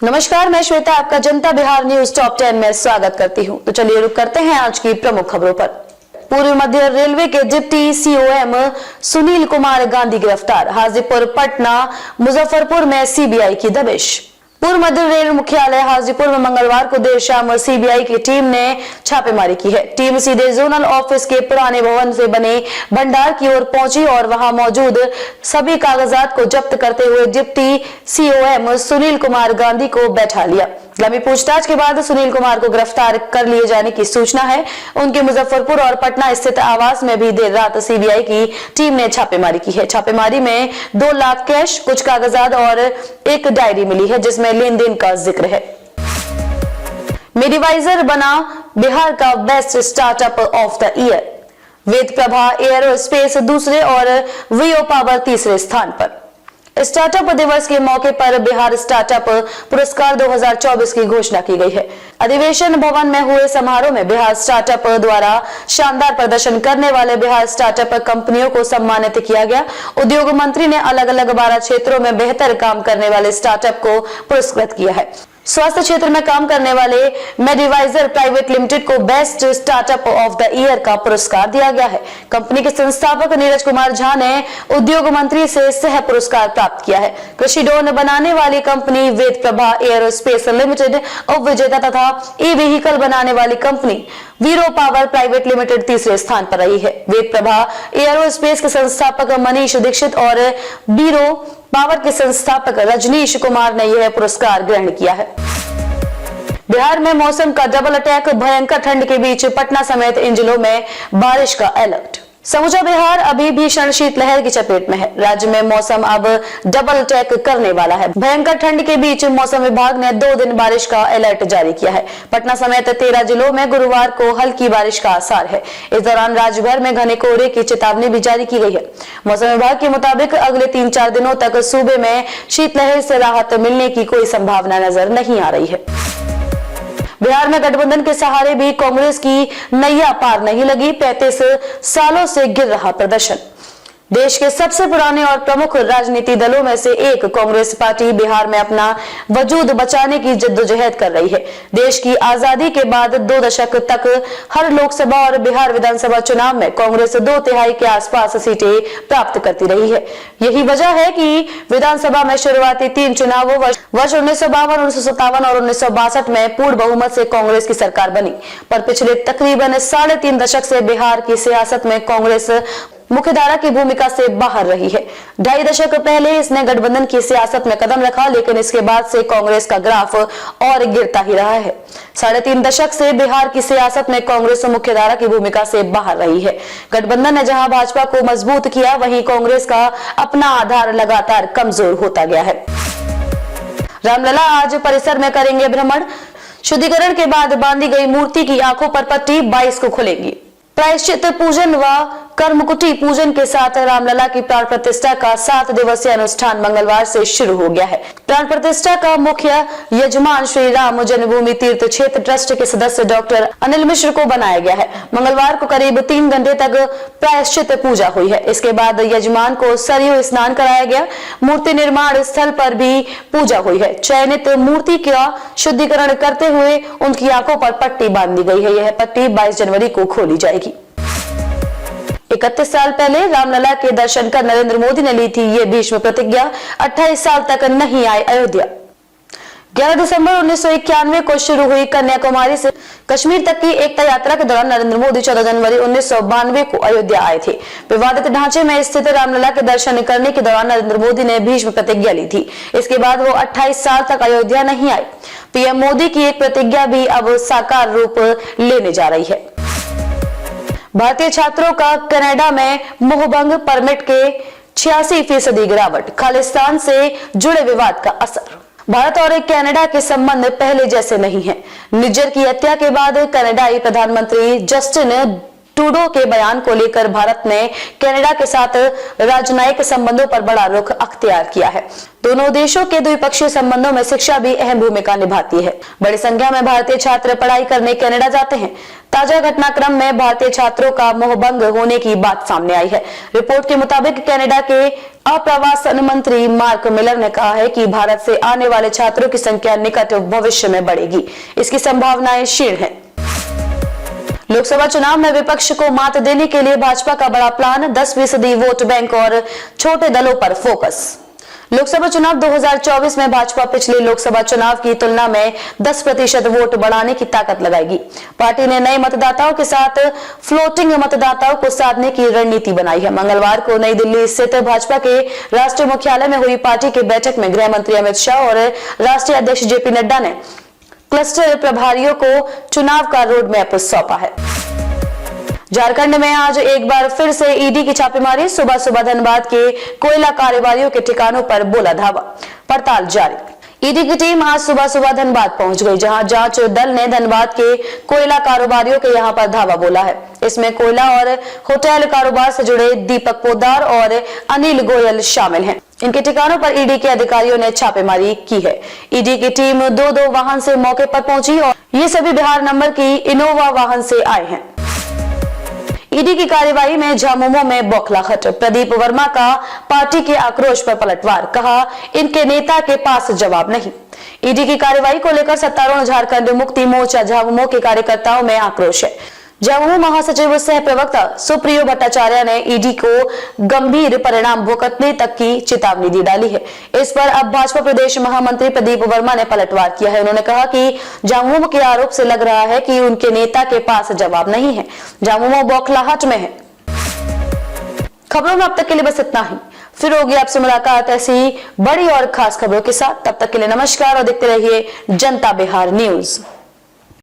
नमस्कार, मैं श्वेता आपका जनता बिहार न्यूज टॉप 10 में स्वागत करती हूं। तो चलिए रुक करते हैं आज की प्रमुख खबरों पर। पूर्व मध्य रेलवे के डिप्टी सीओएम सुनील कुमार गांधी गिरफ्तार। हाजीपुर, पटना, मुजफ्फरपुर में सीबीआई की दबिश। पूर्व मध्य रेल मुख्यालय हाजीपुर में मंगलवार को देर शाम सीबीआई की टीम ने छापेमारी की है। टीम सीधे जोनल ऑफिस के पुराने भवन से बने भंडार की ओर पहुंची और वहां मौजूद सभी कागजात को जब्त करते हुए डिप्टी सीओएम सुनील कुमार गांधी को बैठा लिया। लंबी पूछताछ के बाद सुनील कुमार को गिरफ्तार कर लिए जाने की सूचना है। उनके मुजफ्फरपुर और पटना स्थित आवास में भी देर रात सीबीआई की टीम ने छापेमारी की है। छापेमारी में 2 लाख कैश, कुछ कागजात और एक डायरी मिली है जिसमें लेन देन का जिक्र है। मेडिवाइजर बना बिहार का best startup of the year. Ved Prabha aerospace दूसरे और वीओ पावर तीसरे स्थान पर। स्टार्टअप दिवस के मौके पर बिहार स्टार्टअप पुरस्कार 2024 की घोषणा की गई है। अधिवेशन भवन में हुए समारोह में बिहार स्टार्टअप द्वारा शानदार प्रदर्शन करने वाले बिहार स्टार्टअप कंपनियों को सम्मानित किया गया। उद्योग मंत्री ने अलग अलग 12 क्षेत्रों में बेहतर काम करने वाले स्टार्टअप को पुरस्कृत किया है। स्वास्थ्य क्षेत्र में काम करने वाले मेडिवाइजर प्राइवेट लिमिटेड को best startup of the year का पुरस्कार दिया गया है। कंपनी के संस्थापक नीरज कुमार झा ने उद्योग मंत्री से सह पुरस्कार प्राप्त किया है। कृषि ड्रोन बनाने वाली कंपनी वेद प्रभा एयरोस्पेस लिमिटेड उप विजेता तथा ई व्हीकल बनाने वाली कंपनी वीरो पावर प्राइवेट लिमिटेड तीसरे स्थान पर रही है। वेद प्रभा एयरोस्पेस के संस्थापक मनीष दीक्षित और वीरो पावर के संस्थापक रजनीश कुमार ने यह पुरस्कार ग्रहण किया है। बिहार में मौसम का डबल अटैक। भयंकर ठंड के बीच पटना समेत इन जिलों में बारिश का अलर्ट। समूचा बिहार अभी भीषण शीतलहर की चपेट में है। राज्य में मौसम अब डबल अटैक करने वाला है। भयंकर ठंड के बीच मौसम विभाग ने 2 दिन बारिश का अलर्ट जारी किया है। पटना समेत 13 जिलों में गुरुवार को हल्की बारिश का आसार है। इस दौरान राज्य भर में घने कोहरे की चेतावनी भी जारी की गई है। मौसम विभाग के मुताबिक अगले 3-4 दिनों तक सूबे में शीतलहर से राहत मिलने की कोई संभावना नजर नहीं आ रही है। बिहार में गठबंधन के सहारे भी कांग्रेस की नैया पार नहीं लगी। 35 सालों से गिर रहा प्रदर्शन। देश के सबसे पुराने और प्रमुख राजनीतिक दलों में से एक कांग्रेस पार्टी बिहार में अपना वजूद बचाने की जद्दोजहद कर रही है। देश की आजादी के बाद 2 दशक तक हर लोकसभा और बिहार विधानसभा चुनाव में कांग्रेस 2/3 के आसपास सीटें प्राप्त करती रही है। यही वजह है कि विधानसभा में शुरुआती 3 चुनावों वर्ष 1952, 1957 और 1962 में पूर्ण बहुमत से कांग्रेस की सरकार बनी, पर पिछले तकरीबन 3.5 दशक से बिहार की सियासत में कांग्रेस मुख्यधारा की भूमिका से बाहर रही है। 2.5 दशक पहले इसने गठबंधन की सियासत में कदम रखा, लेकिन इसके बाद से कांग्रेस का ग्राफ और गिरता ही रहा है। 3.5 दशक से बिहार की सियासत में कांग्रेस मुख्यधारा की भूमिका से बाहर रही है। गठबंधन ने जहां भाजपा को मजबूत किया, वहीं कांग्रेस का अपना आधार लगातार कमजोर होता गया है। रामलला आज परिसर में करेंगे भ्रमण। शुद्धिकरण के बाद बांधी गई मूर्ति की आंखों पर पट्टी 22 को खुलेगी। प्रायश्चित पूजन व कर्मकुटी पूजन के साथ रामलला की प्राण प्रतिष्ठा का 7 दिवसीय अनुष्ठान मंगलवार से शुरू हो गया है। प्राण प्रतिष्ठा का मुख्य यजमान श्री राम जन्मभूमि तीर्थ क्षेत्र ट्रस्ट के सदस्य डॉक्टर अनिल मिश्र को बनाया गया है। मंगलवार को करीब 3 घंटे तक प्रायश्चित पूजा हुई है। इसके बाद यजमान को सरयू स्नान कराया गया। मूर्ति निर्माण स्थल पर भी पूजा हुई है। चयनित मूर्ति का शुद्धिकरण करते हुए उनकी आंखों पर पट्टी बांधी गई है। यह पट्टी 22 जनवरी को खोली जाएगी। 31 साल पहले रामलला के दर्शन कर नरेंद्र मोदी ने ली थी ये भीष्म प्रतिज्ञा, 28 साल तक नहीं आए अयोध्या। 11 दिसंबर 1991 को शुरू हुई कन्याकुमारी से कश्मीर तक की एकता यात्रा के दौरान नरेंद्र मोदी 14 जनवरी 1992 को अयोध्या आए थे। विवादित ढांचे में स्थित रामलला के दर्शन करने के दौरान नरेंद्र मोदी ने भीष्म प्रतिज्ञा ली थी। इसके बाद वो 28 साल तक अयोध्या नहीं आए। पीएम मोदी की एक प्रतिज्ञा भी अब साकार रूप लेने जा रही है। भारतीय छात्रों का कनाडा में मोहभंग परमिट के 86% गिरावट। खालिस्तान से जुड़े विवाद का असर। भारत और कनाडा के संबंध पहले जैसे नहीं हैं। निज्जर की हत्या के बाद कनाडाई प्रधानमंत्री जस्टिन ट्रूडो के बयान को लेकर भारत ने कनाडा के साथ राजनयिक संबंधों पर बड़ा रुख अख्तियार किया है। दोनों देशों के द्विपक्षीय संबंधों में शिक्षा भी अहम भूमिका निभाती है। बड़ी संख्या में भारतीय छात्र पढ़ाई करने कनाडा जाते हैं। ताजा घटनाक्रम में भारतीय छात्रों का मोहभंग होने की बात सामने आई है। रिपोर्ट के मुताबिक कनाडा के अप्रवासन मंत्री मार्क मिलर ने कहा है कि भारत से आने वाले छात्रों की संख्या निकट भविष्य में बढ़ेगी। इसकी संभावनाएं क्षीण है। लोकसभा चुनाव में विपक्ष को मात देने के लिए भाजपा का बड़ा प्लान, 10% वोट बैंक और छोटे दलों पर फोकस। लोकसभा चुनाव 2024 में भाजपा पिछले लोकसभा चुनाव की तुलना में 10% वोट बढ़ाने की ताकत लगाएगी। पार्टी ने नए मतदाताओं के साथ फ्लोटिंग मतदाताओं को साधने की रणनीति बनाई है। मंगलवार को नई दिल्ली स्थित भाजपा के राष्ट्रीय मुख्यालय में हुई पार्टी की बैठक में गृह मंत्री अमित शाह और राष्ट्रीय अध्यक्ष जेपी नड्डा ने क्लस्टर प्रभारियों को चुनाव का रोड मैप सौंपा है। झारखंड में आज एक बार फिर से ईडी की छापेमारी। सुबह सुबह धनबाद के कोयला कारोबारियों के ठिकानों पर बोला धावा, पड़ताल जारी। ईडी की टीम आज सुबह सुबह धनबाद पहुंच गई, जहां जांच दल ने धनबाद के कोयला कारोबारियों के यहां पर धावा बोला है। इसमें कोयला और होटल कारोबार से जुड़े दीपक पोद्दार और अनिल गोयल शामिल हैं। इनके ठिकानों पर ईडी के अधिकारियों ने छापेमारी की है। ईडी की टीम दो वाहन से मौके पर पहुंची और ये सभी बिहार नंबर की इनोवा वाहन से आए हैं। ईडी की कार्यवाही में झामुमो में बौखलाहट। प्रदीप वर्मा का पार्टी के आक्रोश पर पलटवार, कहा इनके नेता के पास जवाब नहीं। ईडी की कार्यवाही को लेकर सत्तारूढ़ झारखंड मुक्ति मोर्चा झामुमो के कार्यकर्ताओं में आक्रोश है। झामुमो महासचिव सह प्रवक्ता सुप्रियो भट्टाचार्य ने ईडी को गंभीर परिणाम भुगतने तक की चेतावनी दी डाली है। इस पर अब भाजपा प्रदेश महामंत्री प्रदीप वर्मा ने पलटवार किया है। उन्होंने कहा कि झामुमो के आरोप से लग रहा है कि उनके नेता के पास जवाब नहीं है। झामुमो बौखलाहट में है। खबरों में अब तक के लिए बस इतना ही। फिर होगी आपसे मुलाकात ऐसी बड़ी और खास खबरों के साथ। तब तक के लिए नमस्कार और देखते रहिए जनता बिहार न्यूज।